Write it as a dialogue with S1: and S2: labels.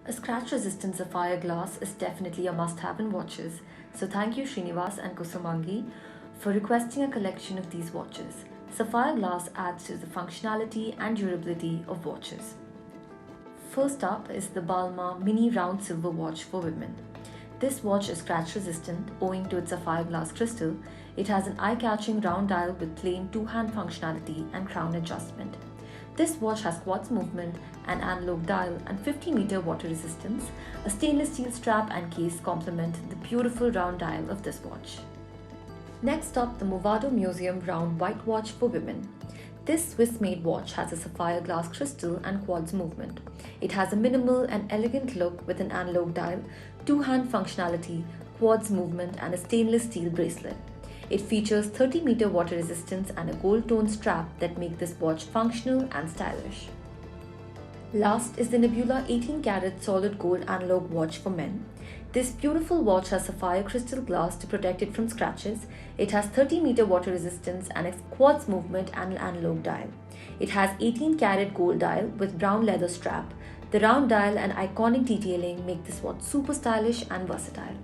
S1: A scratch-resistant sapphire glass is definitely a must-have in watches, so thank you Srinivas and Kusumangi for requesting a collection of these watches. Sapphire glass adds to the functionality and durability of watches. First up is the Balmain mini round silver watch for women. This watch is scratch resistant owing to its sapphire glass crystal. It has an eye-catching round dial with plain two-hand functionality and crown adjustment. This watch has quartz movement, an analog dial and 50-meter water resistance. A stainless steel strap and case complement the beautiful round dial of this watch. Next up, the Movado Museum round white watch for women. This Swiss-made watch has a sapphire glass crystal and quartz movement. It has a minimal and elegant look with an analog dial, two-hand functionality, quartz movement and a stainless steel bracelet. It features 30-meter water resistance and a gold-toned strap that make this watch functional and stylish. Last is the Nebula 18-carat solid gold analog watch for men. This beautiful watch has sapphire crystal glass to protect it from scratches. It has 30-meter water resistance and a quartz movement and an analog dial. It has 18-carat gold dial with brown leather strap. The round dial and iconic detailing make this watch super stylish and versatile.